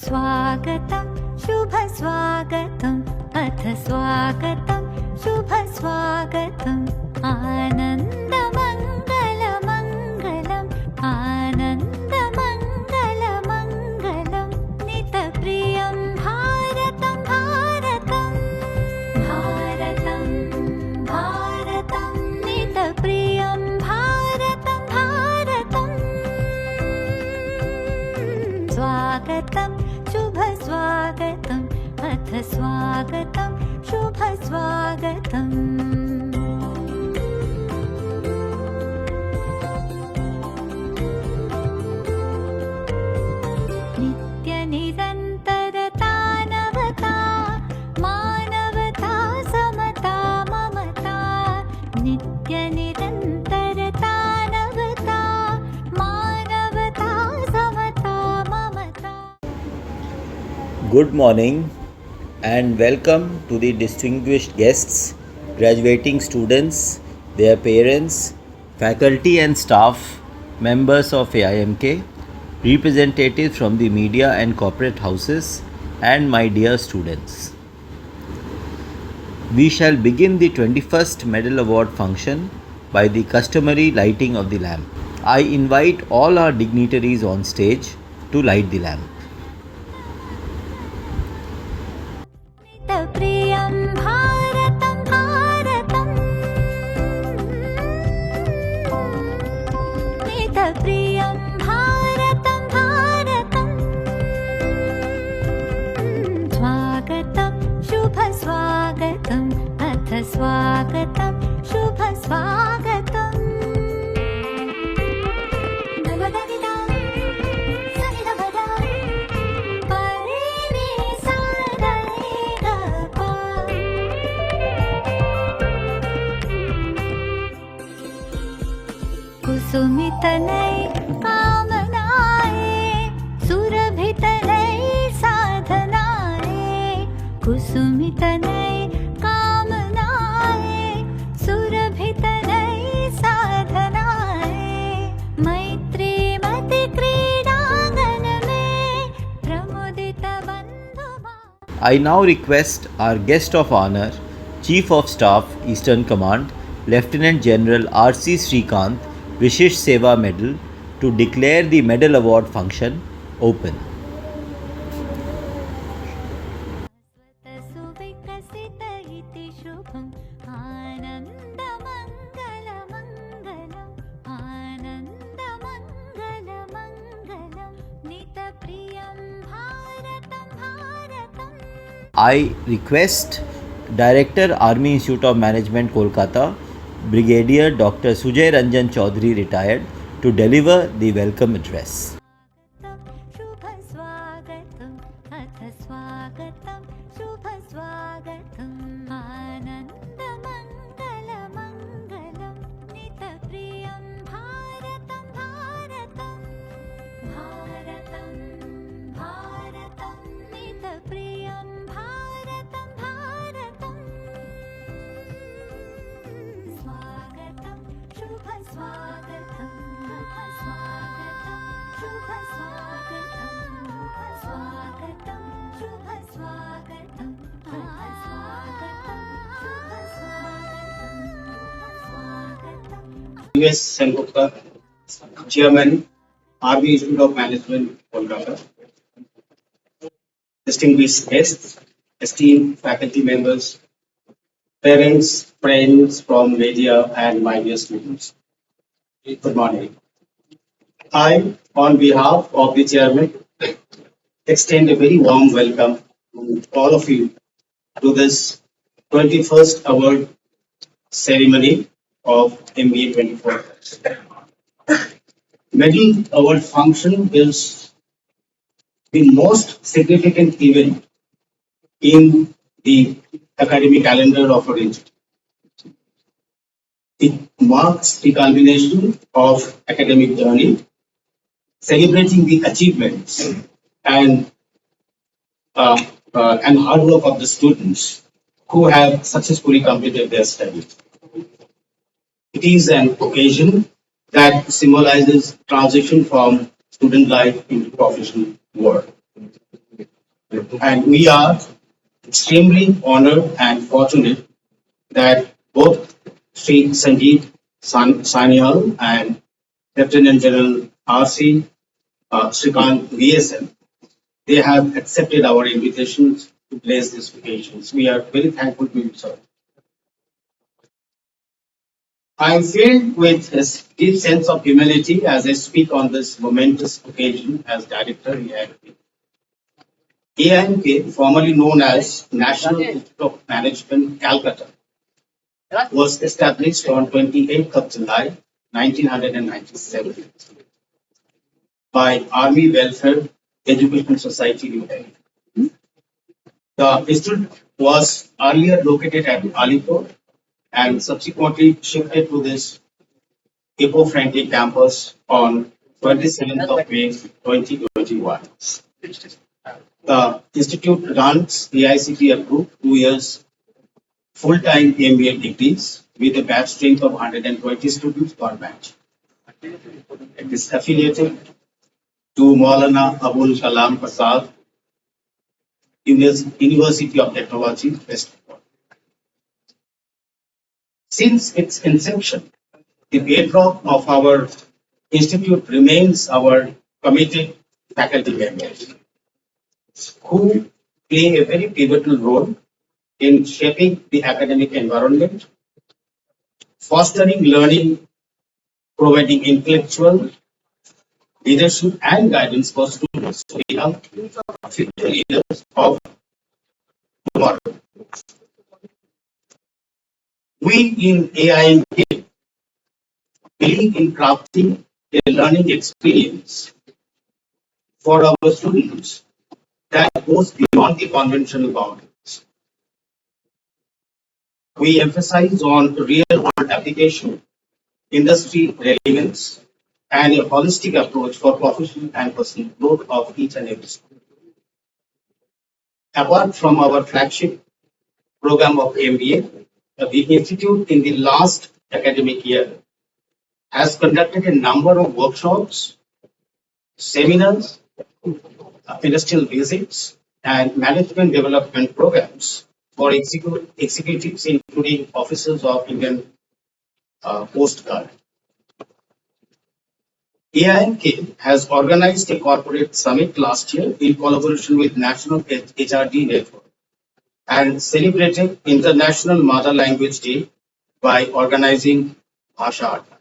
स्वागतं शुभस्वागतम् अथ स्वागतं शुभस्वागतम् आनन्दमङ्गलमङ्गलम् आनन्दमङ्गलमङ्गलं नितप्रियं भारतं भारतं भारतं भारतं नितप्रियं भारतं भारतं स्वागतं शुभस्वागतम् अथ स्वागतं शुभस्वागतम् नित्यनिरन्तरता नवता मानवता समता ममता नित्यनिरन्तरता नवता मानवता समता ममता. Good morning and welcome to the distinguished guests, graduating students, their parents, faculty and staff, members of AIMK, representatives from the media and corporate houses, and my dear students. We shall begin the 21st Medal Award function by the customary lighting of the lamp. I invite all our dignitaries on stage to light the lamp. नितप्रियं भारतं भारतं नितप्रियं भारतं भारतं स्वागतं शुभस्वागतम् अथ स्वागतं शुभस्वागतम् नवदविदां सनिधवदा परेणि सादरेगपा कुसुमितनै कामनाये सुरभितनै साधनाये कुसुमितनै कामनाये सुरभितनै साधनाये मैत्रीमति क्रीडाङ्गन में प्रमुदित बन्धुभा. I now request our guest of honor, Chief of Staff, Eastern Command, Lieutenant General R.C. Srikanth, Vishish Seva Medal, to declare the medal award function open. सुविकसित इति शुभम् आनन्दमङ्गलमङ्गलम् आनन्दमङ्गलमङ्गलं नितप्रियं भारतं भारतम्. I request Director Army Institute of Management Kolkata, Brigadier Dr. Sujay Ranjan Chaudhary retired, to deliver the welcome address. शुभस्वागतम् अथ स्वागतं शुभस्वागतम् आनन्दमङ्गलमङ्गलं नितप्रियं भारतं भारतं भारतं भारतं नितप्रियं भारतं भारतं स्वागतं शुभस्वागतम् अथ स्वागतं शुभस्वागतं स्वागतं शुभस्वागतं अथ स्वागतं शुभस्वागतं स्वागतं. U.S. Sengupta, Chairman, Army Institute of Management, Kolkata. Distinguished guests, esteemed faculty members, parents, friends from media, and my dear students. Good morning. I, on behalf of the Chairman, extend a very warm welcome to all of you to this 21st award ceremony of MBA 24. Medal award function is the most significant event in the academic calendar of our institute. It marks the culmination of academic journey, celebrating the achievements and hard work of the students who have successfully completed their studies. It is an occasion that symbolizes transition from student life into professional world. And we are extremely honored and fortunate that both Sri Sanjeev Sanyal and Lieutenant General R.C. Srikant VSM, they have accepted our invitations to place these occasions. We are very thankful to you, sir. I am filled with a deep sense of humility as I speak on this momentous occasion as Director AIMK. AIMK, formerly known as National Institute of Management, Calcutta, was established on 28th of July 1997 by Army Welfare Education Society Limited. The institute was earlier located at Alipur and subsequently shifted to this eco-friendly campus on 27th of May 2021. The institute runs AICT approved 2 years full-time MBA degrees with a batch strength of 120 students per batch. It is affiliated to Maulana Abul Kalam Prasad University of Technology, West Bengal. Since its inception, the bedrock of our institute remains our committed faculty members who play a very pivotal role in shaping the academic environment, fostering learning, providing intellectual leadership and guidance for students to become future leaders of tomorrow. We in AIMK believe in crafting a learning experience for our students that goes beyond the conventional boundaries. We emphasize on real-world application, industry relevance, and a holistic approach for professional and personal growth of each and every student. Apart from our flagship program of MBA, the institute in the last academic year has conducted a number of workshops, seminars, industrial visits, and management development programs for executives, including officers of Indian Coast Guard. AIMK has organized a corporate summit last year in collaboration with National HRD Network and celebrated International Mother Language Day by organizing Bhasha Adda.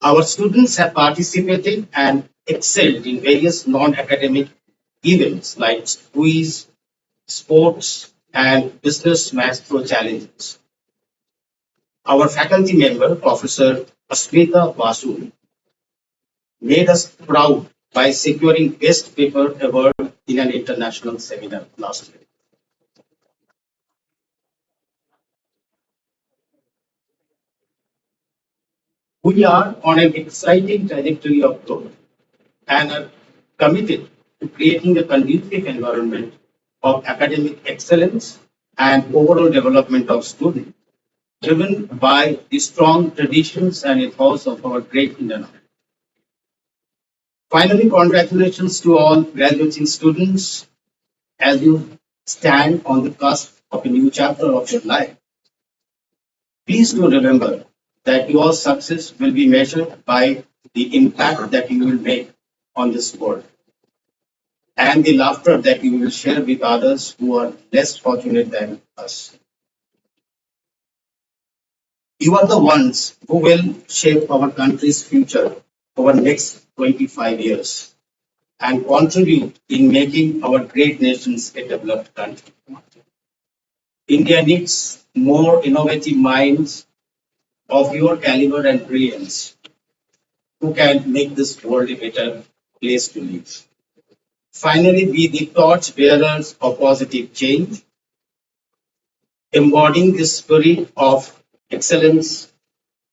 Our students have participated and excelled in various non-academic events like quiz, sports, and business math pro challenges. Our faculty member, Professor Asmita Vasu, made us proud by securing Best Paper Award in an international seminar last year. We are on an exciting trajectory of growth and are committed to creating a conducive environment of academic excellence and overall development of students, driven by the strong traditions and ethos of our great Indian Army. Finally, congratulations to all graduating students as you stand on the cusp of a new chapter of your life. Please do remember that your success will be measured by the impact that you will make on this world and the laughter that you will share with others who are less fortunate than us. You are the ones who will shape our country's future over the next 25 years and contribute in making our great nations a developed country. India needs more innovative minds of your caliber and brilliance who can make this world a better place to live. Finally, be the torch bearers of positive change, embodying the spirit of excellence,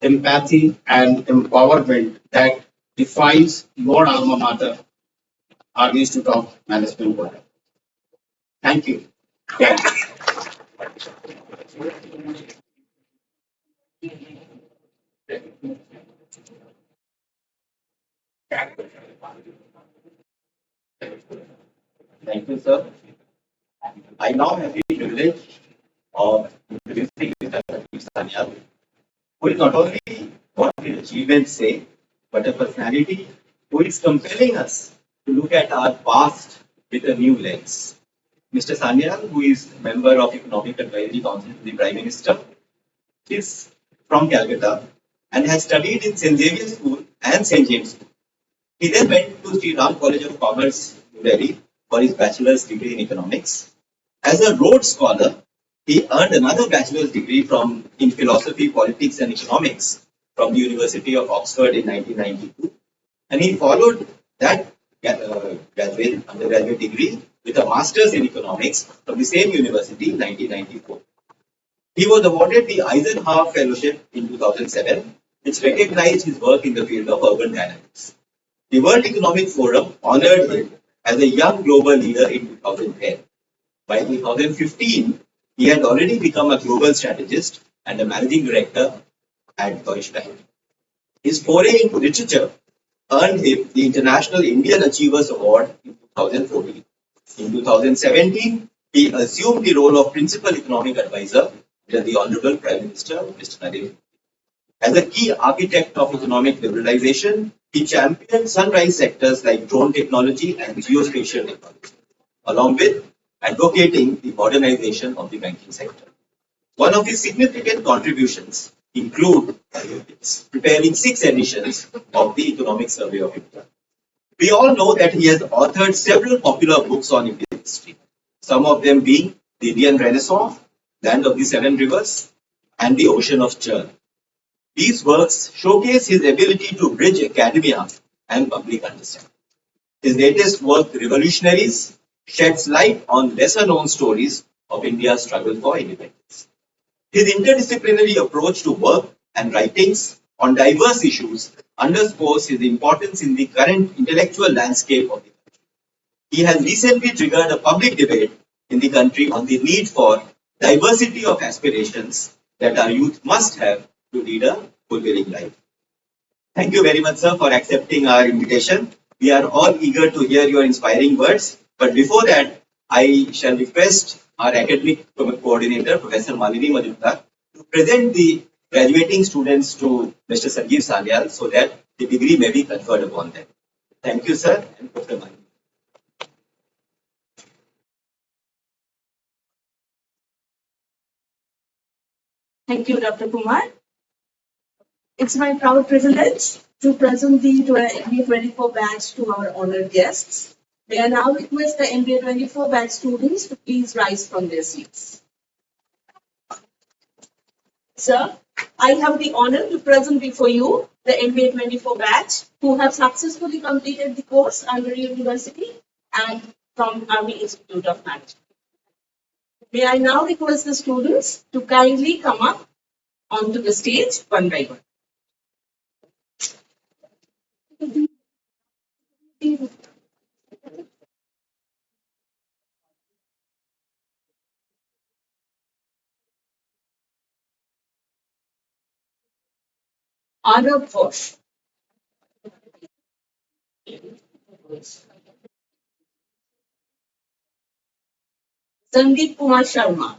empathy, and empowerment that defines your alma mater, Army Institute of Management Board. Thank you. Yeah. Thank you, sir. I now have the privilege of introducing Mr. Sandeep Sanyal, who is not only what his achievements say, but a personality who is compelling us to look at our past with a new lens. Mr. Sanyal, who is member of Economic Advisory Council to the Prime Minister, is from Calcutta and has studied in St. Xavier School and St. James School. He then went to Sri Ram College of Commerce, New Delhi, for his bachelor's degree in economics. As a Rhodes Scholar, he earned another bachelor's degree in philosophy, politics, and economics from the University of Oxford in 1992, and he followed that undergraduate degree with a master's in economics from the same university in 1994. He was awarded the Eisenhower Fellowship in 2007, which recognized his work in the field of urban dynamics. The World Economic Forum honored him as a young global leader in 2010. By 2015, he had already become a global strategist and a managing director at Deutsche Bank. His foray into literature earned him the International Indian Achievers Award in 2014. In 2017, he assumed the role of Principal Economic Advisor to the Honorable Prime Minister, Mr. Narendra. As a key architect of economic liberalization, he championed sunrise sectors like drone technology and geospatial technology, along with advocating the modernization of the banking sector. One of his significant contributions include preparing 6 editions of the Economic Survey of India. We all know that he has authored several popular books on Indian history, some of them being The Indian Renaissance, Land of the Seven Rivers, and The Ocean of Churn. These works showcase his ability to bridge academia and public understanding. His latest work, Revolutionaries, sheds light on lesser known stories of India's struggle for independence. His interdisciplinary approach to work and writings on diverse issues underscores his importance in the current intellectual landscape of the country. He has recently triggered a public debate in the country on the need for diversity of aspirations that our youth must have to lead a fulfilling life. Thank you very much, sir, for accepting our invitation. We are all eager to hear your inspiring words. But before that, I shall request our academic coordinator, Professor Malini Majumdar, to present the graduating students to Mr. Sanjeev Sanyal so that the degree may be conferred upon them. Thank you, sir, and Professor Malini. Thank you, Dr. Kumar. It's my proud privilege to present the MBA 24 batch to our honored guests. May I now request the MBA 24 batch students to please rise from their seats. Sir, I have the honor to present before you the MBA 24 batch who have successfully completed the course under university and from Army Institute of Management. May I now request the students to kindly come up onto the stage one by one. Arab Ghosh. Sandeep Kumar Sharma.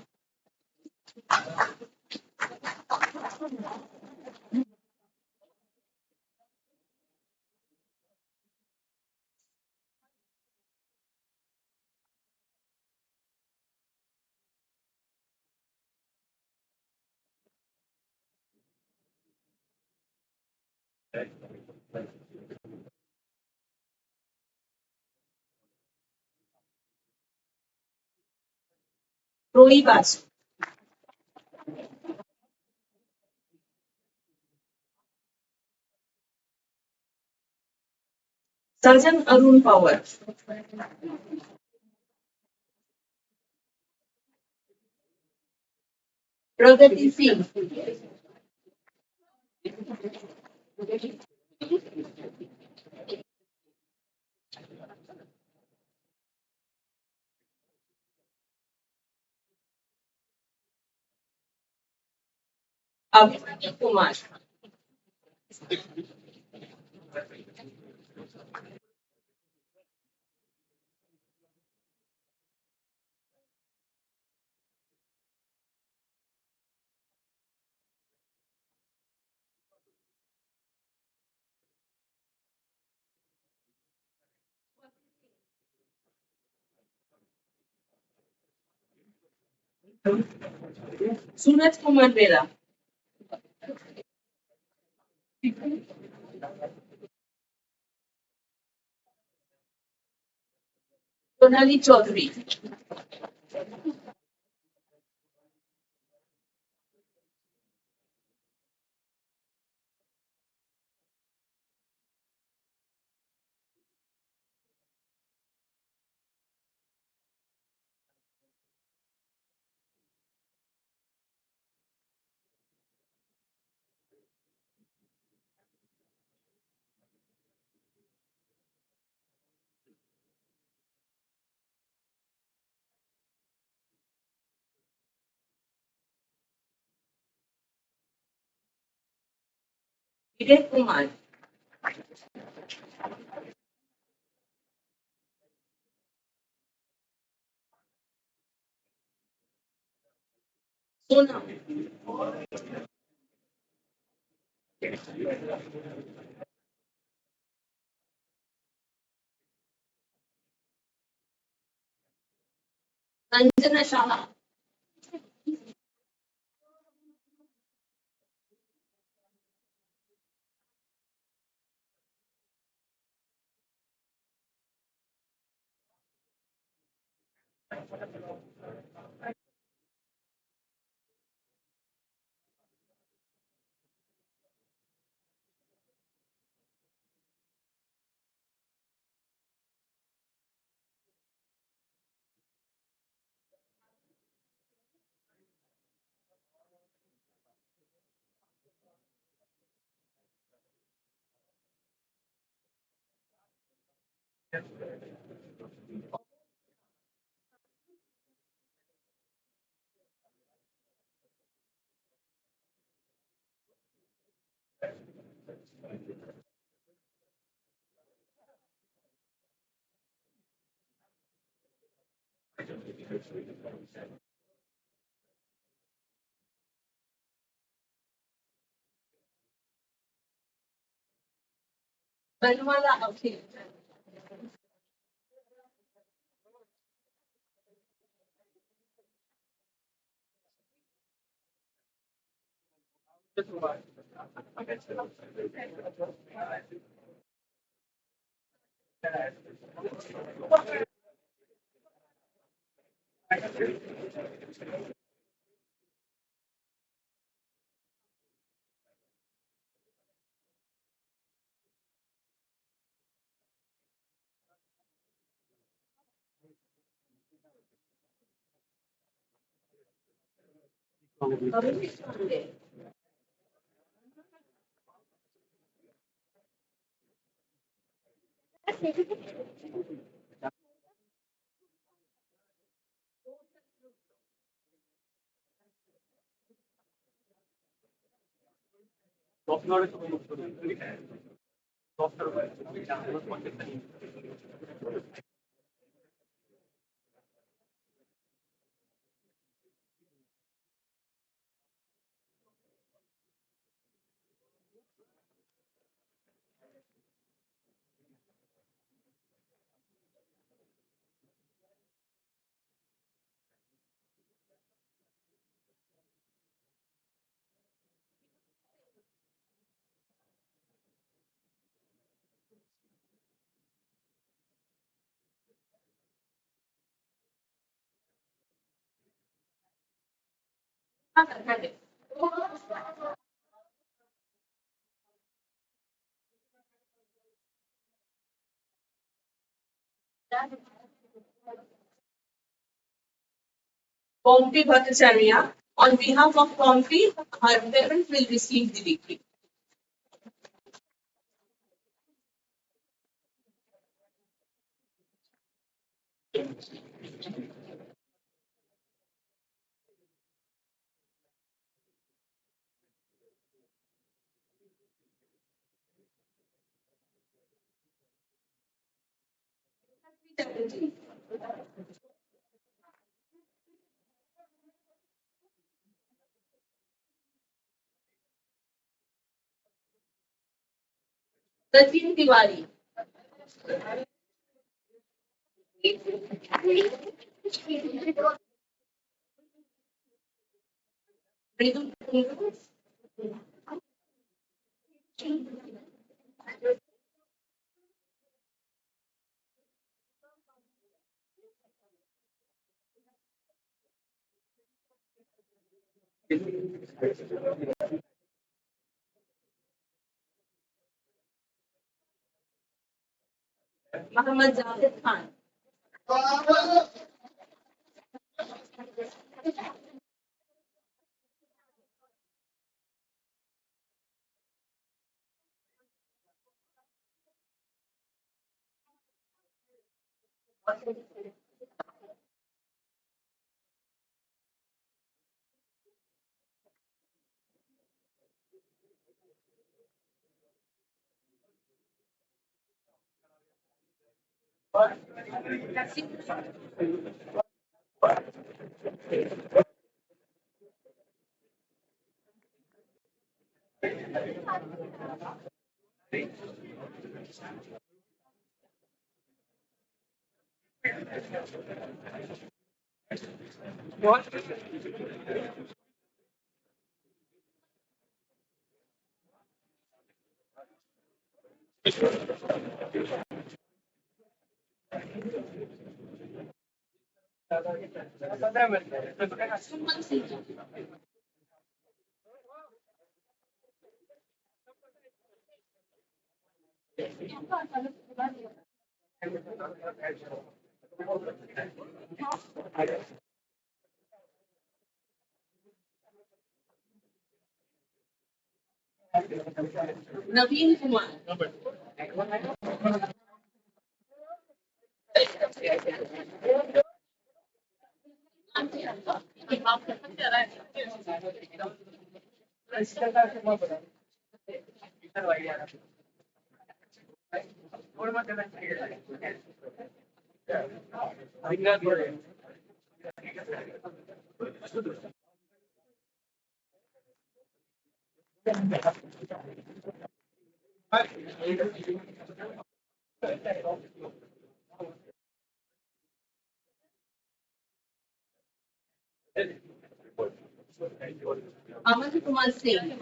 Rohi Basu. Sarjan Arun Pawar. Pragati Singh. Abhimanyu Kumar. Suraj Kumar Bera. Sonali Chaudhary. Vivek Kumar. Sonam. Sanjana Shah. Banwala Akhil. Abhishek Pandey. Pompi Bhattacharya. On behalf of Pompi, her parents will receive the degree. Sachin Tiwari. Ritu, Muhammad Javed Khan. Naveen Kumar. Aman Kumar Singh.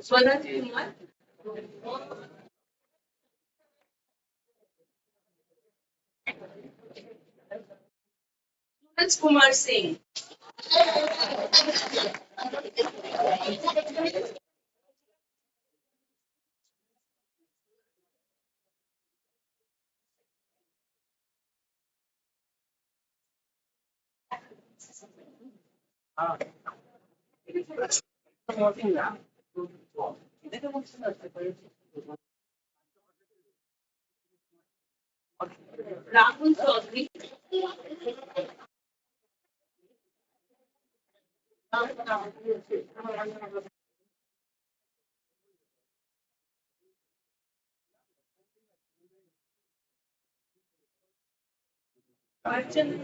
Swaraj Kumar. Suraj Kumar Singh. Rahul Chaudhary. Archana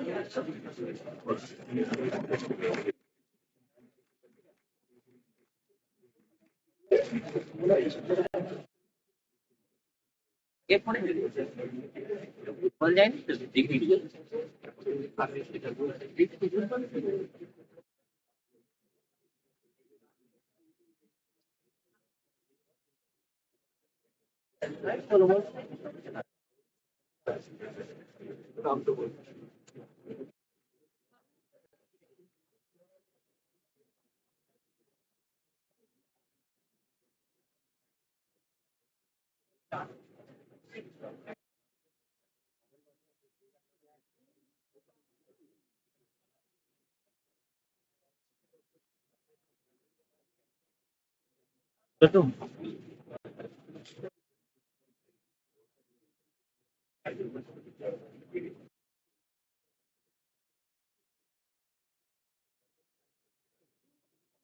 Yadav.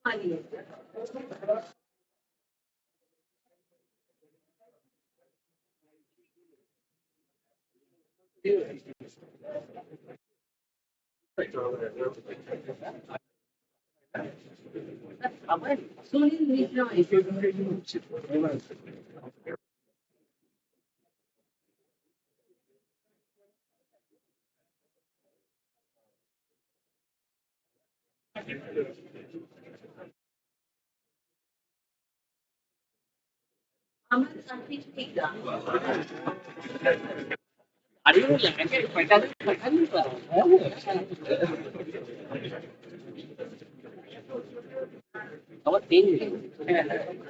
Ali. আমার চাকরি ঠিক না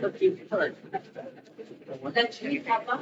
লক্ষ্মী পাপা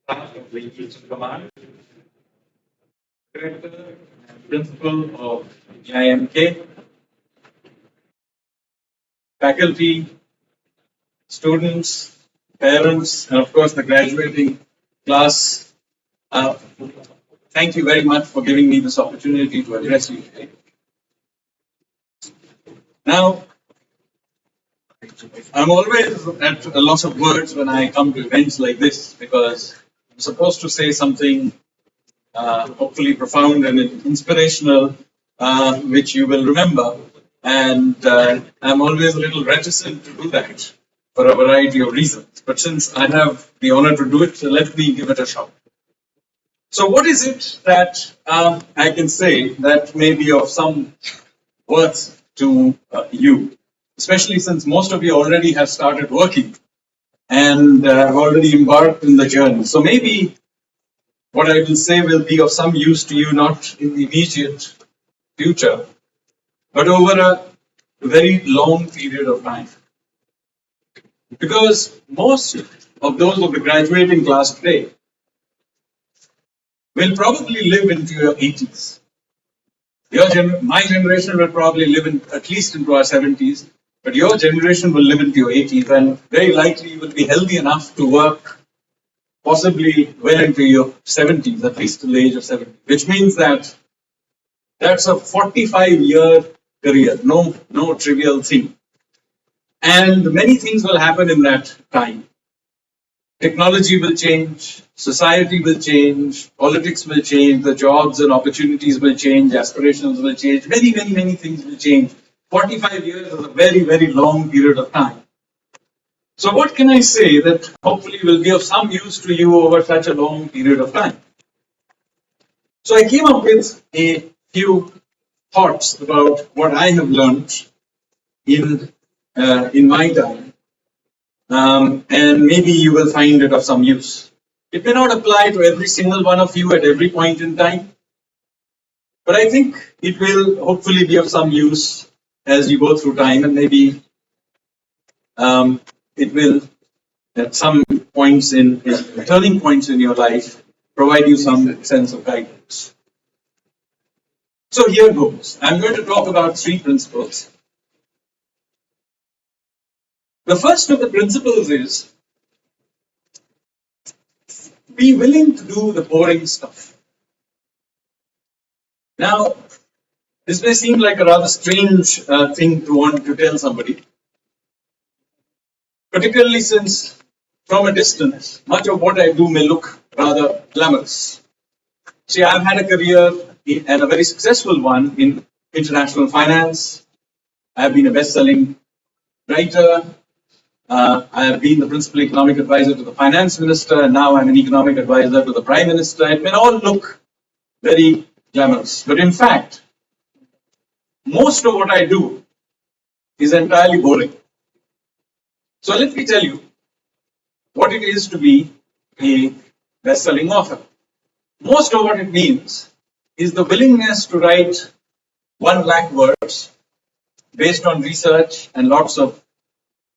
Of the East Command, Director and Principal of IMK, faculty, students, parents, and of course the graduating class. Thank you very much for giving me this opportunity to address you today. Now, I'm always at a loss of words when I come to events like this because I'm supposed to say something hopefully profound and inspirational, which you will remember. And I'm always a little reticent to do that for a variety of reasons. But since I have the honor to do it, let me give it a shot. So, what is it that I can say that may be of some worth to you, especially since most of you already have started working and have already embarked in the journey? So, maybe what I will say will be of some use to you, not in the immediate future, but over a very long period of time. Because most of those of the graduating class today will probably live into your 80s. My generation will probably live in at least into our 70s, but your generation will live into your 80s, and very likely you will be healthy enough to work possibly well into your 70s, at least till the age of 70, which means that that's a 45-year career, no trivial thing. And many things will happen in that time. Technology will change, society will change, politics will change, the jobs and opportunities will change, aspirations will change, many things will change. 45 years is a very long period of time. So what can I say that hopefully will be of some use to you over such a long period of time? So I came up with a few thoughts about what I have learned in my time, and maybe you will find it of some use. It may not apply to every single one of you at every point in time, but I think it will hopefully be of some use as you go through time, and maybe it will, at some points in turning points in your life, provide you some sense of guidance. So here goes. I'm going to talk about three principles. The first of the principles is be willing to do the boring stuff. Now, this may seem like a rather strange thing to want to tell somebody, particularly since from a distance, much of what I do may look rather glamorous. See, I've had a career and a very successful one in international finance. I've been a best-selling writer. I have been the principal economic advisor to the finance minister, and now I'm an economic advisor to the prime minister. It may all look very glamorous, but in fact, most of what I do is entirely boring. So let me tell you what it is to be a best-selling author. Most of what it means is the willingness to write 1 lakh words based on research and lots of,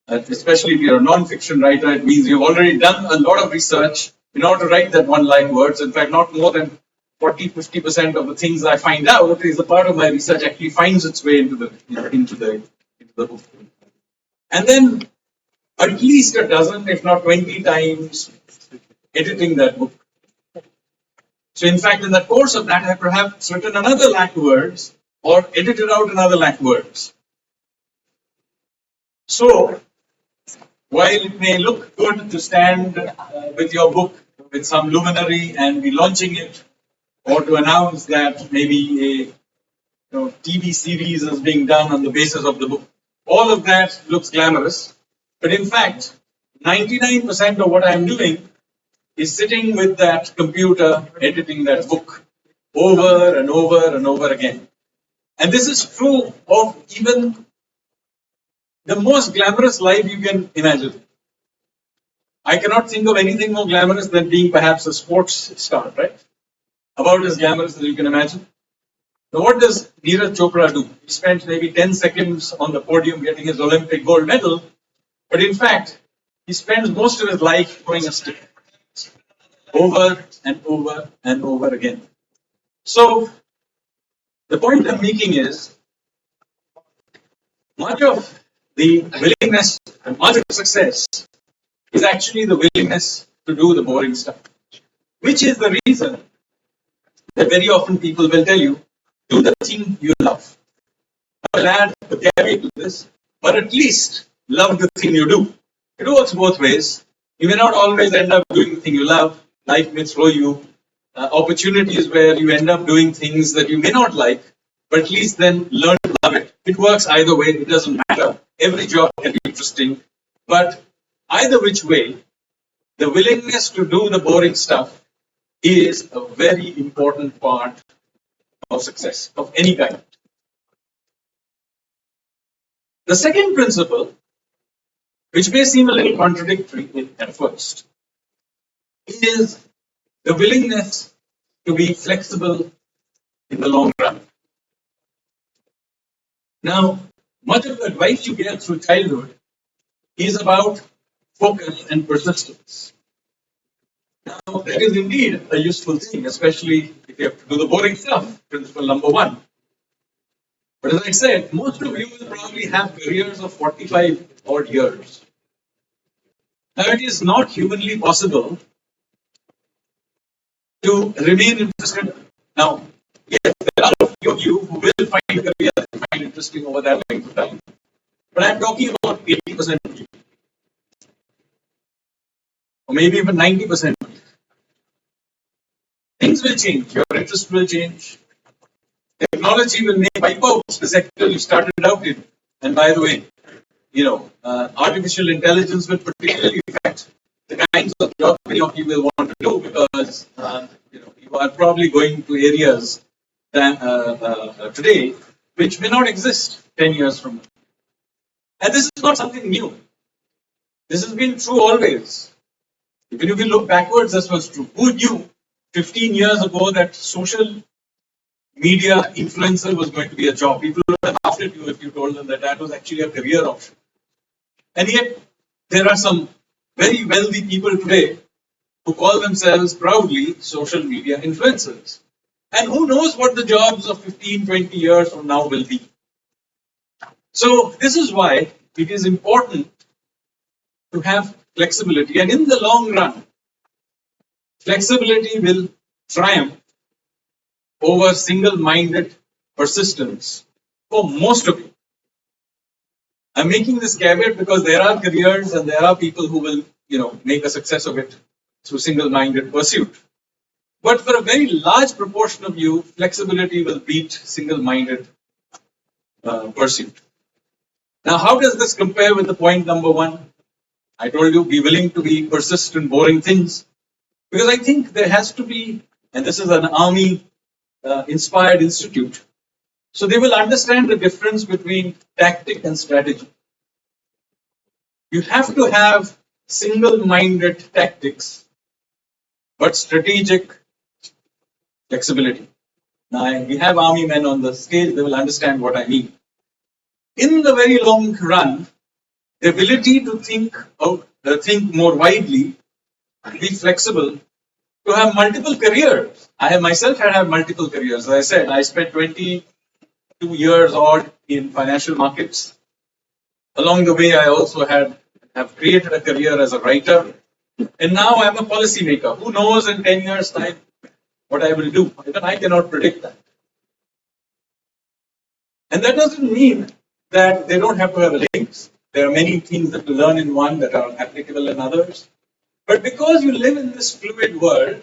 especially if you're a non-fiction writer, it means you've already done a lot of research in order to write that 1 lakh words. In fact, not more than 40-50% of the things I find out is a part of my research actually finds its way into the book. And then at least a dozen, if not 20 times editing that book. So in fact, in the course of that, I have perhaps written another 1 lakh words or edited out another 1 lakh words. So while it may look good to stand with your book with some luminary and be launching it, or to announce that maybe a TV series is being done on the basis of the book, all of that looks glamorous. But in fact, 99% of what I'm doing is sitting with that computer, editing that book over and over and over again. And this is true of even the most glamorous life you can imagine. I cannot think of anything more glamorous than being perhaps a sports star, right? About as glamorous as you can imagine. Now, what does Neeraj Chopra do? He spent maybe 10 seconds on the podium getting his Olympic gold medal, but in fact, he spends most of his life throwing a stick over and over and over again. So, the point I'm making is, much of the willingness and much of success is actually the willingness to do the boring stuff, which is the reason that very often people will tell you, do the thing you love. I'm glad to carry to this, but at least love the thing you do. It works both ways. You may not always end up doing the thing you love. Life may throw you opportunities where you end up doing things that you may not like, but at least then learn to love it. It works either way. It doesn't matter. Every job can be interesting, but either which way, the willingness to do the boring stuff is a very important part of success of any kind. The second principle, which may seem a little contradictory at first, is the willingness to be flexible in the long run. Now, much of the advice you get through childhood is about focus and persistence. Now, that is indeed a useful thing, especially if you have to do the boring stuff, principle number 1. But as I said, most of you will probably have careers of 45 odd years. Now, it is not humanly possible to remain interested. Now, yes, there are a few of you who will find a career that you find interesting over that length of time. But I'm talking about 80% of you. or maybe even 90%. Things will change. Your interest will change. Technology will wipe out the sector you started out in. And by the way, artificial intelligence will particularly affect the kinds of jobs many of you will want to do, because you are probably going to areas that, today which may not exist 10 years from now. And this is not something new. This has been true always. Even if you look backwards, this was true. Who knew 15 years ago that social media influencer was going to be a job? People would have laughed at you if you told them that that was actually a career option. And yet, there are some very wealthy people today who call themselves proudly social media influencers. And who knows what the jobs of 15, 20 years from now will be. So, this is why it is important to have flexibility. And in the long run, flexibility will triumph over single-minded persistence for most of you. I'm making this caveat because there are careers and there are people who will, make a success of it through single-minded pursuit. But for a very large proportion of you, flexibility will beat single-minded pursuit. Now, how does this compare with the point number one? I told you, be willing to be persistent in boring things. Because I think there has to be, and this is an army inspired institute, so they will understand the difference between tactic and strategy. You have to have single-minded tactics, but strategic flexibility. Now, we have army men on the stage, they will understand what I mean. In the very long run, the ability to think more widely, be flexible, to have multiple careers. I have myself had multiple careers. As I said, I spent 22 years odd in financial markets. Along the way, I also have created a career as a writer. And now I'm a policymaker. Who knows in 10 years' time what I will do? Even I cannot predict that. And that doesn't mean that they don't have to have links. There are many things that you learn in one that are applicable in others. But because you live in this fluid world,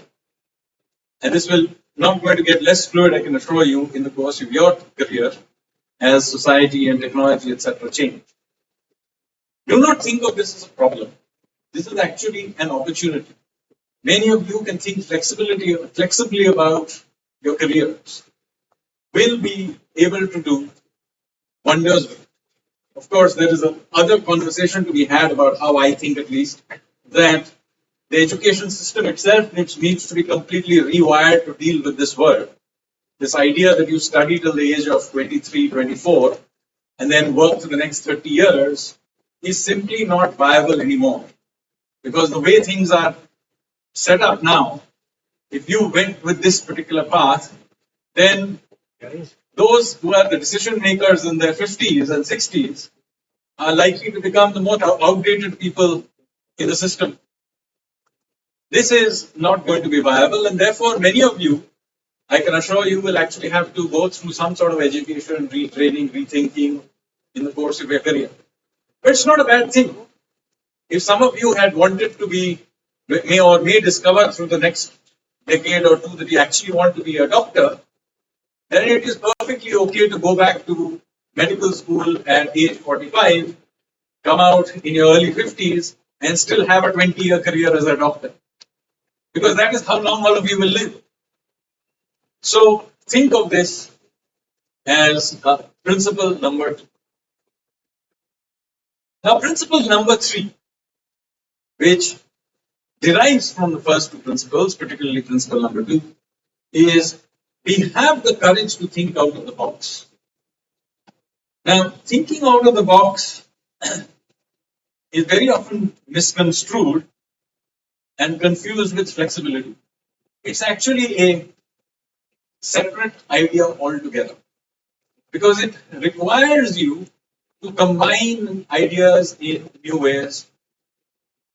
and this will not going to get less fluid, I can assure you, in the course of your career, as society and technology, etc., change. Do not think of this as a problem. This is actually an opportunity. Many of you can think flexibly about your careers. Will be able to do wonders with it. Of course, there is another conversation to be had about how I think, at least, that the education system itself needs to be completely rewired to deal with this world. This idea that you study till the age of 23, 24, and then work for the next 30 years is simply not viable anymore. Because the way things are set up now, if you went with this particular path, then those who are the decision makers in their 50s and 60s are likely to become the most outdated people in the system. This is not going to be viable, and therefore many of you, I can assure you, will actually have to go through some sort of education, retraining, rethinking in the course of your career. But it's not a bad thing. If some of you had wanted to be, may discover through the next decade or two that you actually want to be a doctor, then it is perfectly okay to go back to medical school at age 45, come out in your early 50s, and still have a 20-year career as a doctor. Because that is how long all of you will live. So think of this as principle number 2. Now, principle number 3, which derives from the first two principles, particularly principle number 2, is we have the courage to think out of the box. Now, thinking out of the box is very often misconstrued and confused with flexibility. It's actually a separate idea altogether, because it requires you to combine ideas in new ways,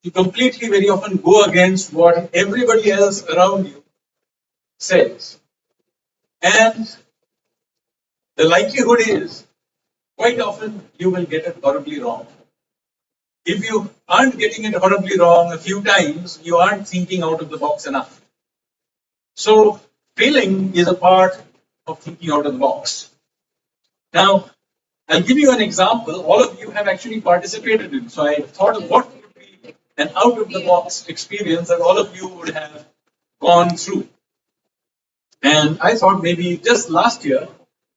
to completely very often go against what everybody else around you says. And the likelihood is, quite often, you will get it horribly wrong. if you aren't getting it horribly wrong a few times, you aren't thinking out of the box enough. So failing is a part of thinking out of the box. Now, I'll give you an example. All of you have actually participated in. So I thought of what would be an out of the box experience that all of you would have gone through. And I thought maybe just last year,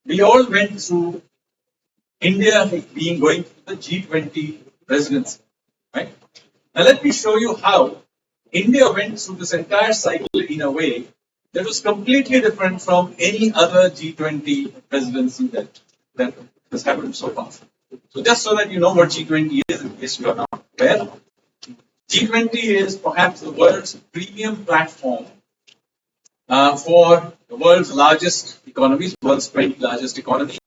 we all went through India going to the G20 presidency, right? Now let me show you how India went through this entire cycle in a way that was completely different from any other G20 presidency that has happened so far. So just so that you know what G20 is, in case you are not aware, G20 is perhaps the world's premium platform for the world's largest economies, world's 20 largest economies.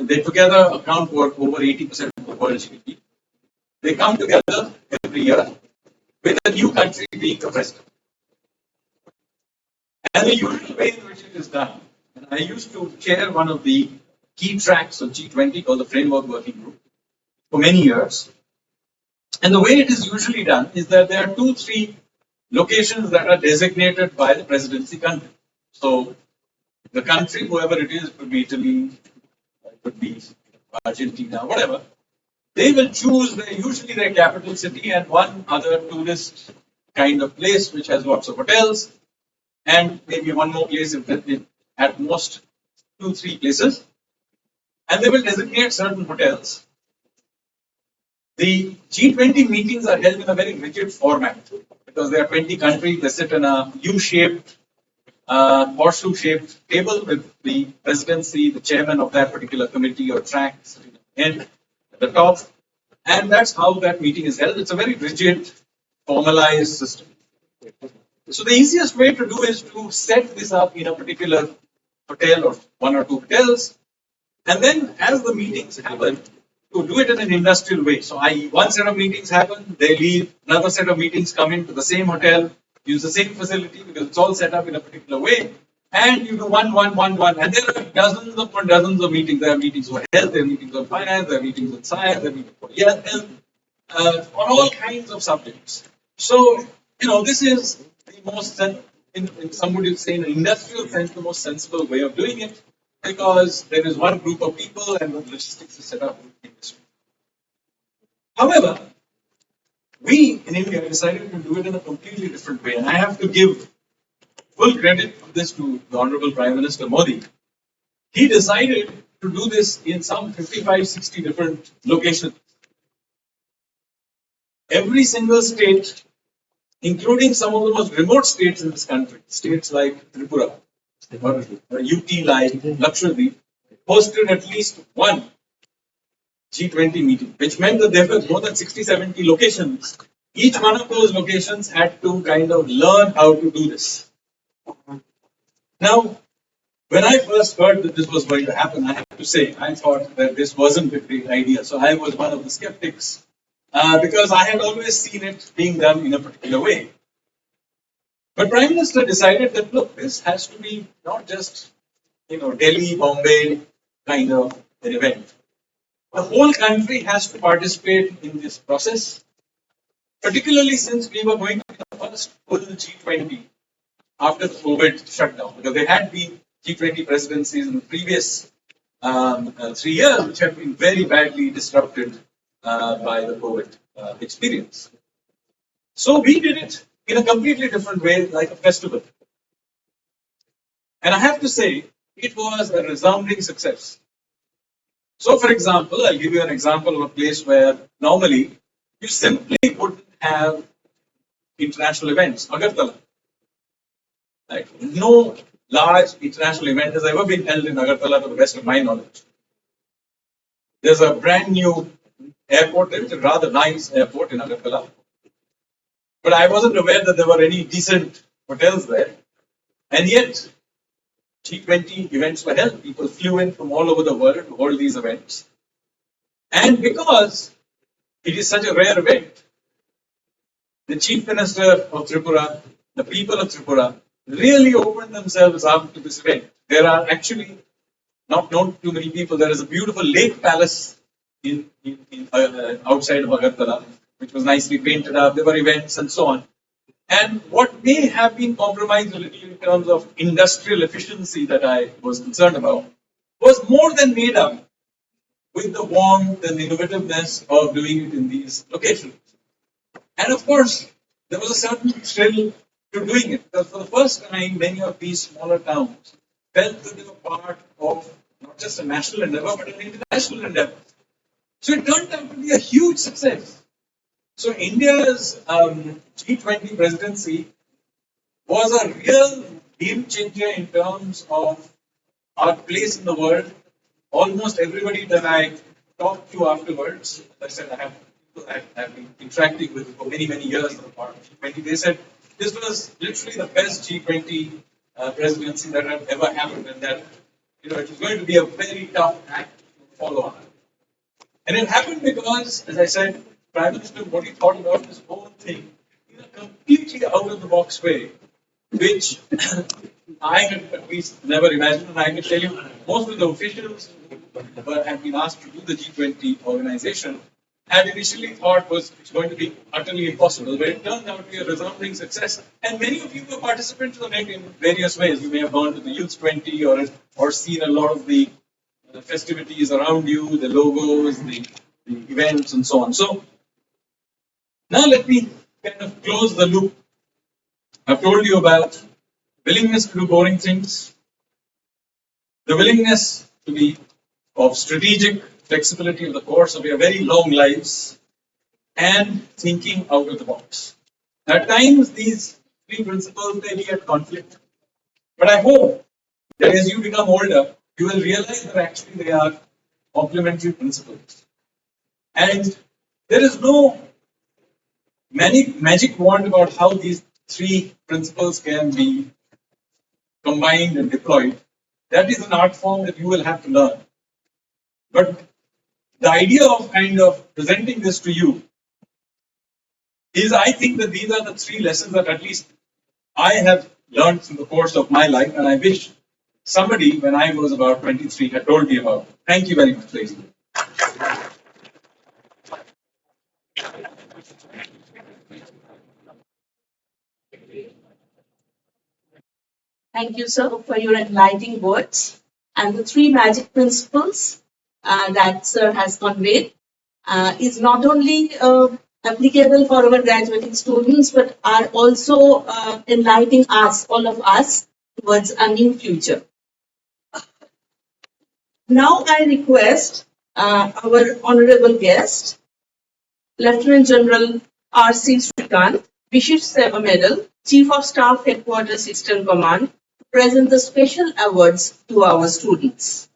They together account for over 80% of the world's GDP. They come together every year with a new country being the president. And the usual way in which it is done, and I used to chair one of the key tracks of G20 called the Framework Working Group for many years. And the way it is usually done is that there are 2-3 locations that are designated by the presidency country. So the country, whoever it is, could be Italy, could be Argentina, whatever. They will choose usually their capital city and one other tourist kind of place which has lots of hotels, and maybe one more place, at most 2-3 places, and they will designate certain hotels. The G20 meetings are held in a very rigid format because there are 20 countries. They sit in a U-shaped, horseshoe-shaped table with the presidency, the chairman of that particular committee or track sitting at the top, and that's how that meeting is held. It's a very rigid, formalized system. So the easiest way to do is to set this up in a particular hotel or 1 or 2 hotels, and then as the meetings happen, to do it in an industrial way. So one set of meetings happen, they leave, another set of meetings come into the same hotel, use the same facility because it's all set up in a particular way, and you do one, and there are dozens of meetings. There are meetings for health, there are meetings on finance, there are meetings on science, there are meetings for health, on all kinds of subjects. So, this is the most, in some would say in an industrial sense, the most sensible way of doing it, because there is one group of people and the logistics is set up in this way. However, we in India decided to do it in a completely different way, and I have to give full credit for this to the Honorable Prime Minister Modi. He decided to do this in some 55-60 different locations. Every single state, including some of the most remote states in this country, states like Tripura, or UT like Lakshadweep, hosted at least one G20 meeting, which meant that there were more than 60-70 locations. Each one of those locations had to kind of learn how to do this. Now, when I first heard that this was going to happen, I have to say, I thought that this wasn't a great idea. So I was one of the skeptics because I had always seen it being done in a particular way. But Prime Minister decided that, look, this has to be not just, Delhi, Bombay kind of an event. The whole country has to participate in this process, particularly since we were going to be the first full G20 after the COVID shutdown, because there had been G20 presidencies in the previous 3 years, which have been very badly disrupted by the COVID experience. So we did it in a completely different way, like a festival. And I have to say, it was a resounding success. So, for example, I'll give you an example of a place where normally you simply wouldn't have international events, Agartala. Like, no large international event has ever been held in Agartala to the best of my knowledge. There's a brand new airport, it's a rather nice airport in Agartala. But I wasn't aware that there were any decent hotels there. And yet, G20 events were held. People flew in from all over the world to hold these events. And because it is such a rare event, the Chief Minister of Tripura, the people of Tripura, really opened themselves up to this event. There are actually not known to many people. There is a beautiful lake palace outside of Agartala, which was nicely painted up. There were events and so on. And what may have been compromised a little in terms of industrial efficiency that I was concerned about was more than made up with the warmth and innovativeness of doing it in these locations. And of course, there was a certain thrill to doing it. Because for the first time, many of these smaller towns felt that they were part of not just a national endeavor, but an international endeavor. So it turned out to be a huge success. So India's G20 presidency was a real game changer in terms of our place in the world. Almost everybody that I talked to afterwards, as I said, I have been interacting with for many, many years as a part of G20. They said this was literally the best G20 presidency that had ever happened, and that it was going to be a very tough act to follow on. And it happened because, as I said, Prime Minister Modi thought about this whole thing in a completely out of the box way, which I had at least never imagined. And I can tell you, most of the officials who had been asked to do the G20 organization had initially thought was it's going to be utterly impossible, but it turned out to be a resounding success. And many of you were participants in it in various ways. You may have gone to the Youth 20 or seen a lot of the festivities around you, the logos, the events, and so on. So now let me kind of close the loop. I've told you about willingness to do boring things, the willingness to be of strategic flexibility of the course of your very long lives, and thinking out of the box. At times, these three principles may be at conflict, but I hope that as you become older, you will realize that actually they are complementary principles. And there is no magic wand about how these three principles can be combined and deployed. That is an art form that you will have to learn. But the idea of kind of presenting this to you is, I think that these are the three lessons that at least I have learned through the course of my life, and I wish somebody, when I was about 23, had told me about it. Thank you very much, ladies. Thank you, sir, for your enlightening words and the three magic principles that sir has conveyed is not only applicable for our graduating students, but are also enlightening us, all of us, towards a new future. Now I request our honorable guest, Lieutenant General R.C. Srikant, Vishish Seva Medal, Chief of Staff Headquarters Eastern Command, to present the special awards to our students.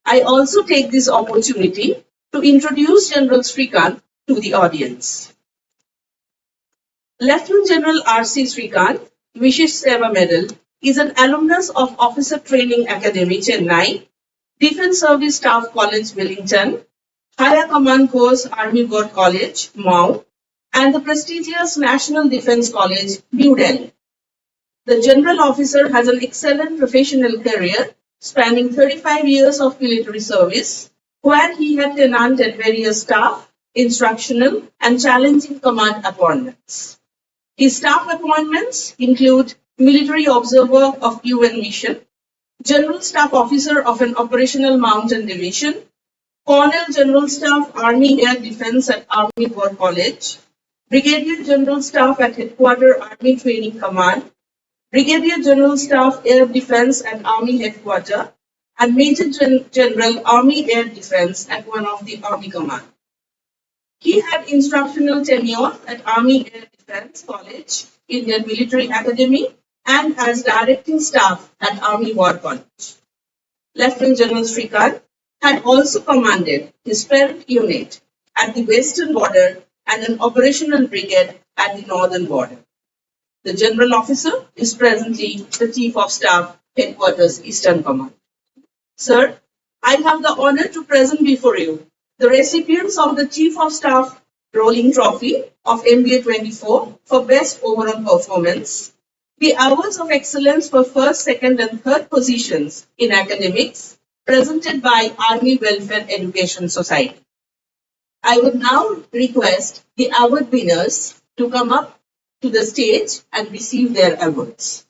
I also take this opportunity to introduce General Srikant to the audience. Lieutenant General R.C. Srikant, Vishish Seva Medal, is an alumnus of Officer Training Academy, Chennai, Defence Service Staff College, Wellington, Higher Command Course, Army War College, MAU, and the prestigious National Defence College, New Delhi. The General Officer has an excellent professional career spanning 35 years of military service, where he had tenanted various staff, instructional, and challenging command appointments. His staff appointments include Military Observer of UN Mission, General Staff Officer of an Operational Mountain Division, Colonel General Staff Army Air Defence at Army War College, Brigadier General Staff at Headquarters Army Training Command, Brigadier General Staff Air Defence at Army Headquarters, and Major General Army Air Defence at one of the Army Command. He had instructional tenure at Army Air Defence College, Indian Military Academy, and as directing staff at Army War College. Lieutenant General Srikant had also commanded his parent unit at the western border and an operational brigade at the northern border. The General Officer is presently the Chief of Staff, Headquarters, Eastern Command. Sir, I have the honor to present before you the recipients of the Chief of Staff Rolling Trophy of MBA 24 for Best Overall Performance, the Awards of Excellence for First, Second, and Third positions in academics, presented by Army Welfare Education Society. I would now request the award winners to come up to the stage and receive their awards.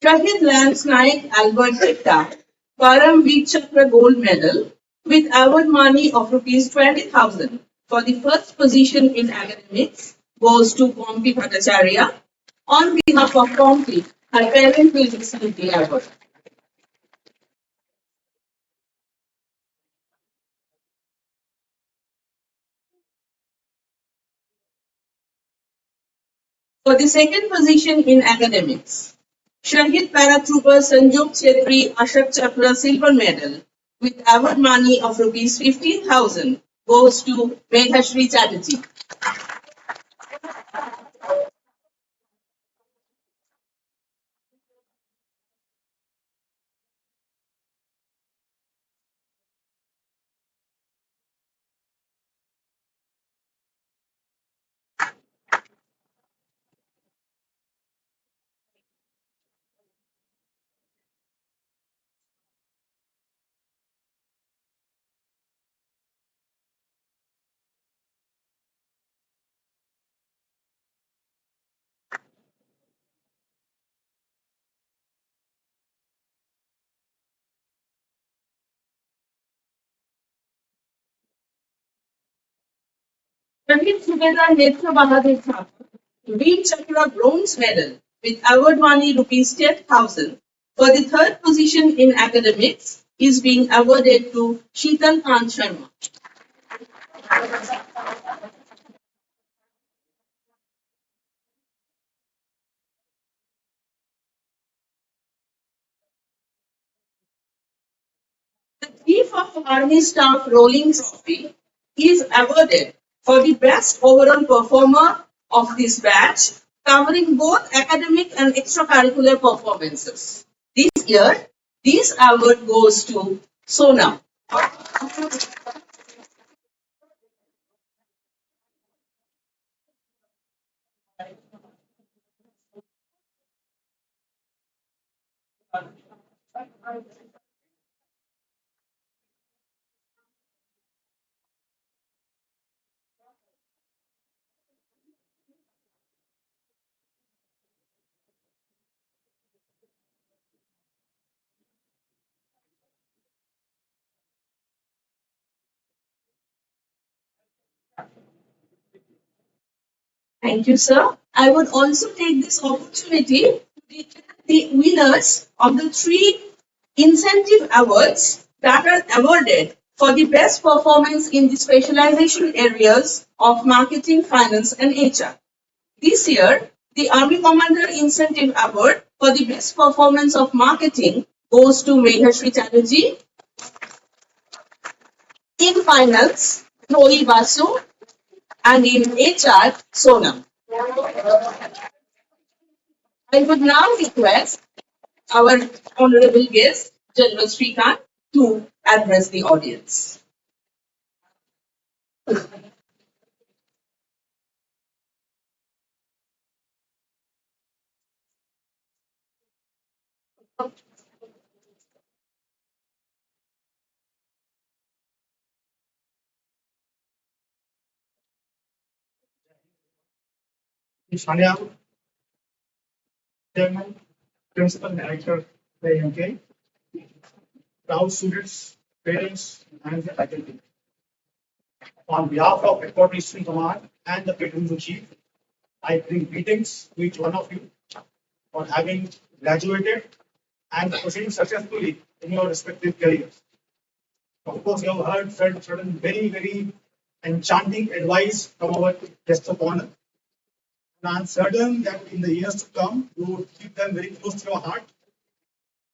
Shahid Lance Naik Albert Chetta, Param Veer Chakra Gold Medal with award money of rupees 20,000 for the first position in academics goes to Pompi Bhattacharya. On behalf of Pompi, her parent will receive the award. For the second position in academics, Shahid Paratrooper Sanjog Chetri Ashok Chakra Silver Medal with award money of rupees 15,000 goes to Meghashri Chatterjee. Shahid Subedar Netra Bahadur Thakur, Veer Chakra Bronze Medal with award money rupees 10,000 for the third position in academics is being awarded to Sheetal Kant Sharma. The Chief of Army Staff Rolling Trophy is awarded for the best overall performer of this batch, covering both academic and extracurricular performances. This year, this award goes to Sonam. Thank you, sir. I would also take this opportunity to declare the winners of the three incentive awards that are awarded for the best performance in the specialization areas of marketing, finance, and HR. This year, the Army Commander Incentive Award for the best performance of marketing goes to Meghashri Chatterjee. In finance, Chloe Basu, and in HR, Sonam. I would now request our honorable guest, General Srikanth, to address the audience. Sanya, Chairman, Principal Director, UK, proud students, parents, and the faculty. On behalf of Headquarters Eastern Command and the Platoon Chief, I bring greetings to each one of you for having graduated and proceeding successfully in your respective careers. Of course, you have heard certain very enchanting advice from our guests of honor. And I'm certain that in the years to come, you will keep them very close to your heart.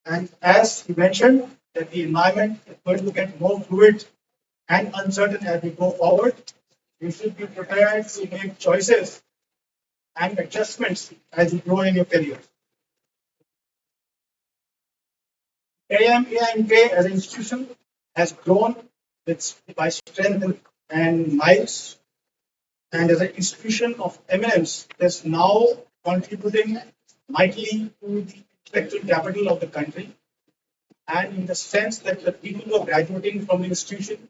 And as you mentioned, that the environment is going to get more fluid and uncertain as we go forward, you should be prepared to make choices and adjustments as you grow in your career. AIMK as an institution has grown by strength and miles, and as an institution of eminence, is now contributing mightily to the intellectual capital of the country. and in the sense that the people who are graduating from the institution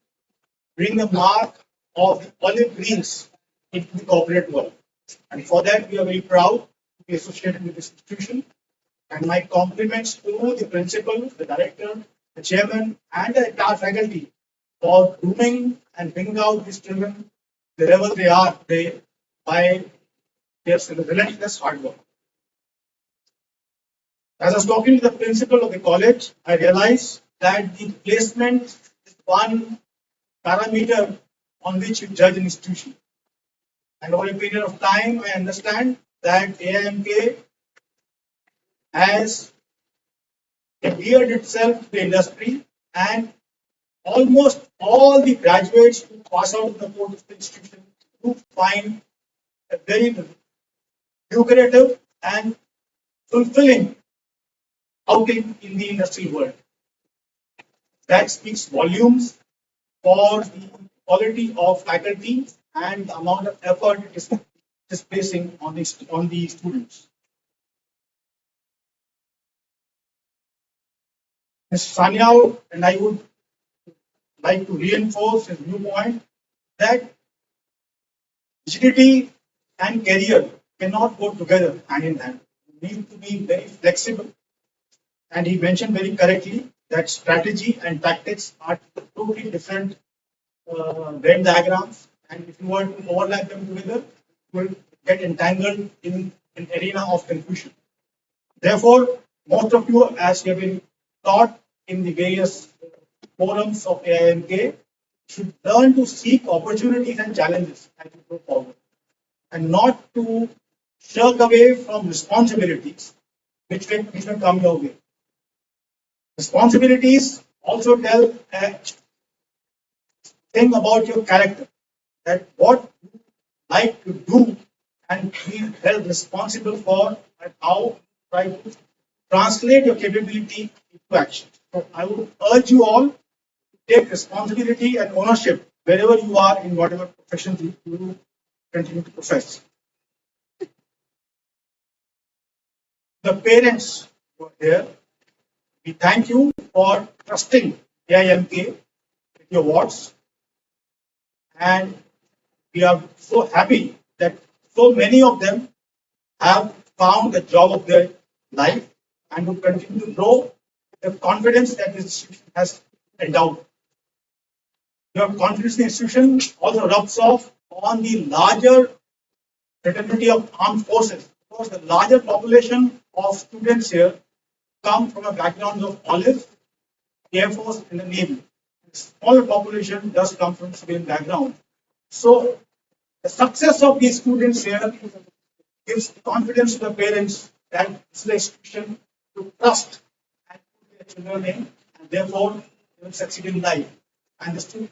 bring a mark of the olive greens into the corporate world. And for that, we are very proud to be associated with this institution. And my compliments to the principal, the director, the chairman, and the entire faculty for grooming and bringing out these children the level they are today by their relentless hard work. As I was talking to the principal of the college, I realized that the placement is one parameter on which you judge an institution. And over a period of time, I understand that AIMK has endeared itself to the industry, and almost all the graduates who pass out of the board of the institution do find a very lucrative and fulfilling outing in the industry world. That speaks volumes for the quality of faculty and the amount of effort it is placing on the students. Mr. Sanyal and I would like to reinforce his viewpoint that rigidity and career cannot go together hand in hand. You need to be very flexible. And he mentioned very correctly that strategy and tactics are totally different Venn diagrams, and if you were to overlap them together, you will get entangled in an arena of confusion. Therefore, most of you, as you have been taught in the various forums of AIMK, should learn to seek opportunities and challenges as you go forward, and not to shirk away from responsibilities which may come your way. Responsibilities also tell a thing about your character, that what you like to do and be held responsible for, and how you try to translate your capability into action. So I would urge you all to take responsibility and ownership wherever you are in whatever profession you continue to profess. The parents who are here, we thank you for trusting AIMK with your awards, and we are so happy that so many of them have found the job of their life and will continue to grow the confidence that this institution has endowed. Your confidence in the institution also rubs off on the larger fraternity of armed forces, because the larger population of students here come from a background of Olive, Air Force, and the Navy. The smaller population does come from civilian background. So the success of these students here gives confidence to the parents that this is an institution to trust and put their children in, and therefore they will succeed in life. And the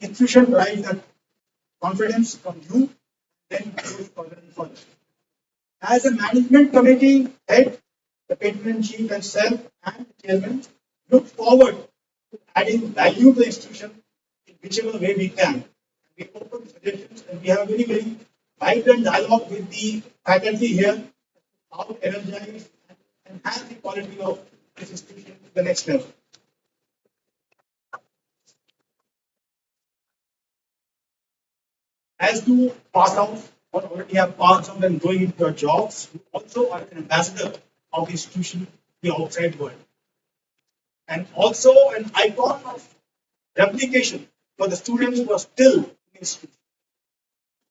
institution derives that confidence from you, then goes further and further. As a management committee head, the patron-in-chief and self and the chairman look forward to adding value to the institution in whichever way we can. We open suggestions, and we have a very, very vibrant dialogue with the faculty here, how to energize and enhance the quality of this institution to the next level. As you pass out or already have passed out and going into your jobs, you also are an ambassador of the institution to the outside world, and also an icon of replication for the students who are still in the institution.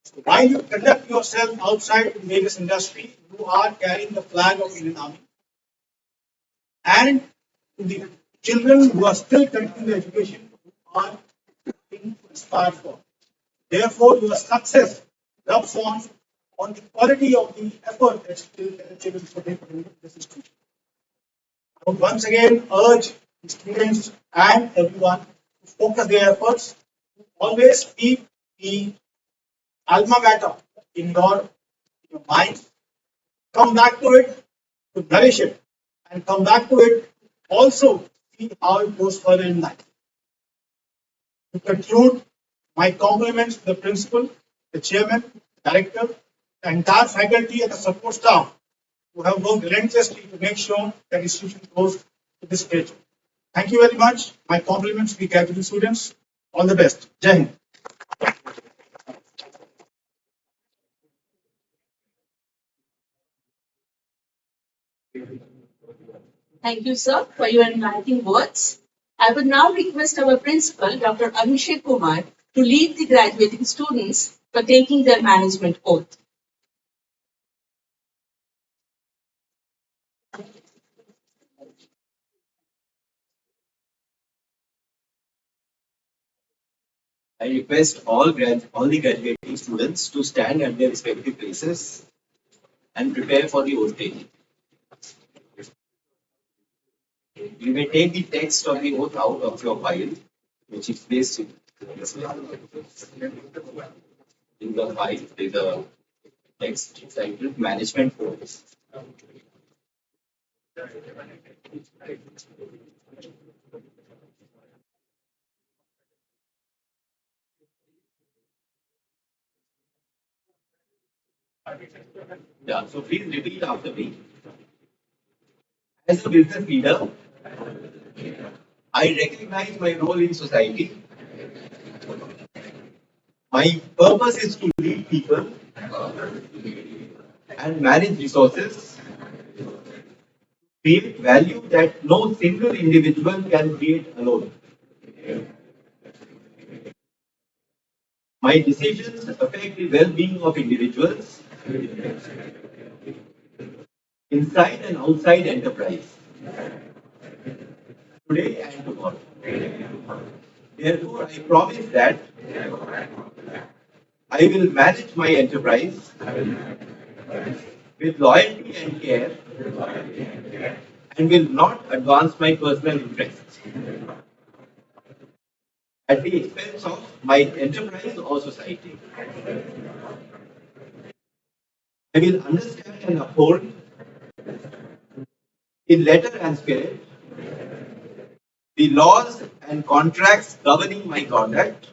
So while you conduct yourself outside in various industries, you are carrying the flag of Indian Army. And to the children who are still continuing their education, who are being inspired for. Therefore, your success rubs on the quality of the effort that children put in this institution. I would once again urge the students and everyone to focus their efforts, to always keep the alma mater in your mind, come back to it, to nourish it, and come back to it also see how it goes further in life. To conclude, my compliments to the principal, the chairman, the director, the entire faculty and the support staff who have worked relentlessly to make sure that the institution goes to this stage. Thank you very much. My compliments to the category students. All the best. Jai Hind. Thank you, sir, for your enlightening words. I would now request our principal, Dr. Abhishek Kumar, to lead the graduating students for taking their management oath. I request all the graduating students to stand at their respective places and prepare for the oath taking. You may take the text of the oath out of your file, which is placed in this way. In the file, there is a text titled Management Oath. Yeah, so please repeat after me. As a business leader, I recognize my role in society. My purpose is to lead people and manage resources, create value that no single individual can create alone. My decisions affect the well-being of individuals inside and outside enterprise, today and tomorrow. Therefore, I promise that I will manage my enterprise with loyalty and care and will not advance my personal interests at the expense of my enterprise or society. I will understand and uphold in letter and spirit the laws and contracts governing my conduct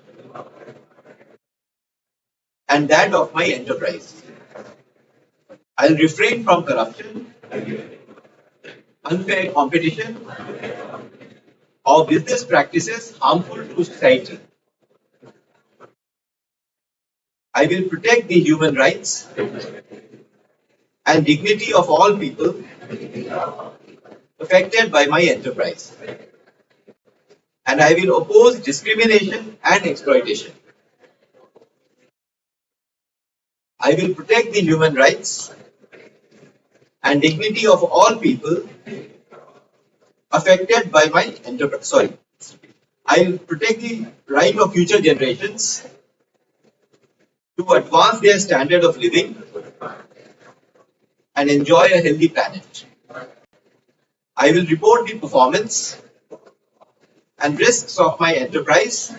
and that of my enterprise. I'll refrain from corruption, unfair competition, or business practices harmful to society. I will protect the human rights and dignity of all people affected by my enterprise. And I will oppose discrimination and exploitation. I will protect the human rights and dignity of all people affected by my enterprise. I will protect the right of future generations to advance their standard of living and enjoy a healthy planet. I will report the performance and risks of my enterprise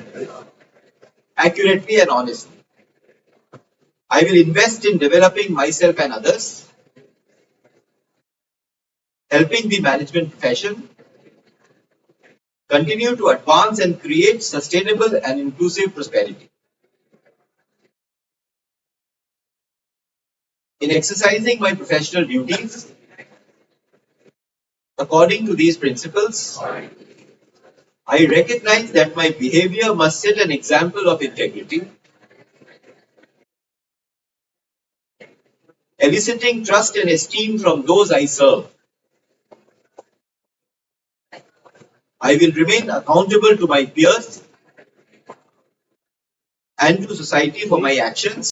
accurately and honestly. I will invest in developing myself and others, helping the management profession continue to advance and create sustainable and inclusive prosperity. In exercising my professional duties according to these principles, I recognize that my behavior must set an example of integrity, eliciting trust and esteem from those I serve. I will remain accountable to my peers and to society for my actions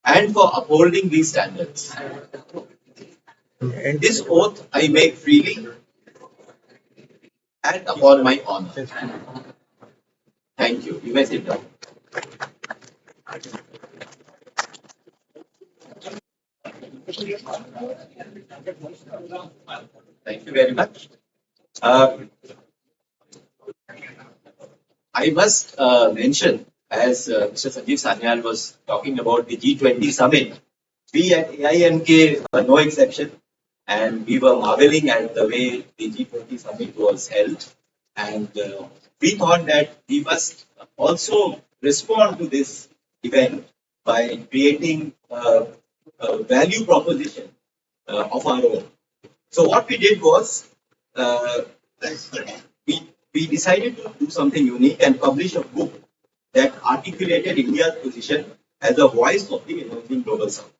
and for upholding these standards. And this oath I make freely and upon my honor. Thank you. You may sit down. Thank you very much. I must mention, as Mr. Sanjeev Sanyal was talking about the G20 summit, we at AIMK were no exception, and we were marveling at the way the G20 summit was held. And we thought that we must also respond to this event by creating a value proposition of our own. So what we did was, uh, we decided to do something unique and publish a book that articulated India's position as a voice of the emerging global south.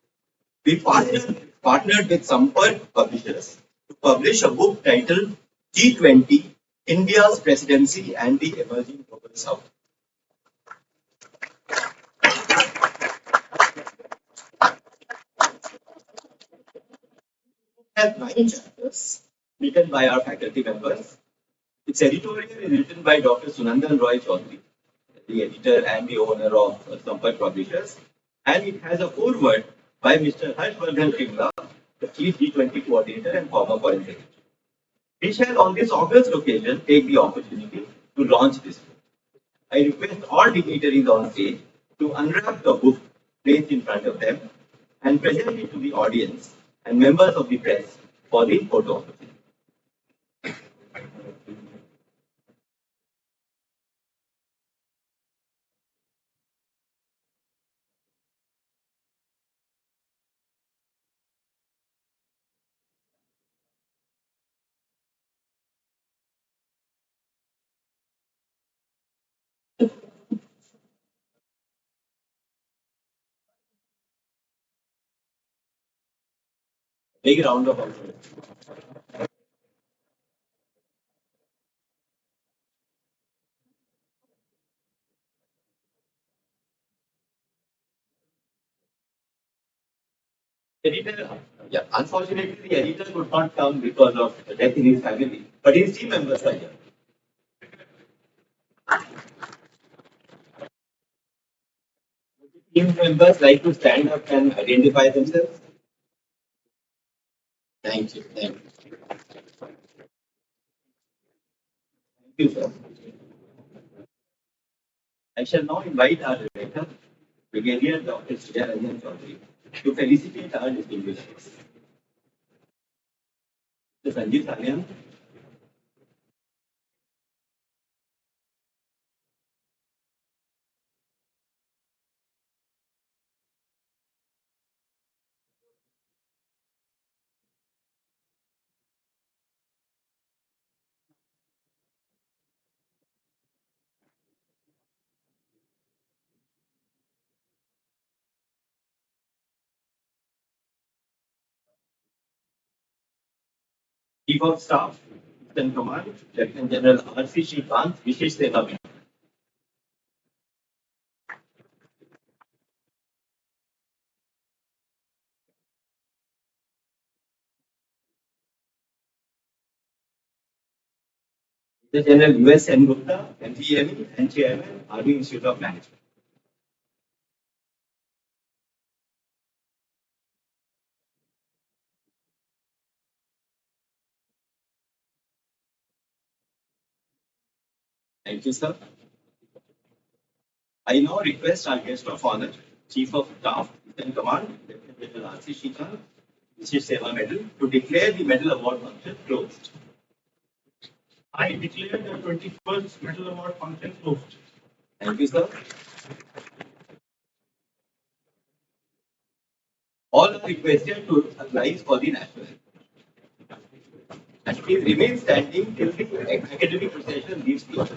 We partnered with Sampark Publishers to publish a book titled G20 India's Presidency and the Emerging Global South. It has 9 chapters written by our faculty members. Its editorial is written by Dr. Sunandan Roy Chaudhary, the editor and the owner of Sampark Publishers, and it has a foreword by Mr. Harshvardhan Shringla, the chief G20 coordinator and former foreign secretary. We shall on this August occasion take the opportunity to launch this book. I request all dignitaries on stage to unwrap the book placed in front of them and present it to the audience and members of the press for the photo opportunity. Big round of applause. Editor, yeah, unfortunately, the editor could not come because of the death in his family, but his team members are here. Team members like to stand up and identify themselves. Thank you. Thank you. Thank you, sir. I shall now invite our director, Brigadier Dr. Sriya Ranjan Chaudhary, to felicitate our distinguished guests. Mr. Sanjeev Salyan, Chief of Staff, Eastern Command, Lieutenant General R.C. Shrikant, Vishesh Seva Medal. The General U.S. N. Gupta, MPME and Chairman, Army Institute of Management. Thank you, sir. I now request our guest of honor, Chief of Staff, Eastern Command, Lieutenant General R.C. Shrikant, Vishesh Seva Medal, to declare the medal award function closed. I declare the 21st Medal Award function closed. Thank you, sir. All are requested to rise for the national anthem. And please remain standing till the academic procession leaves the hall.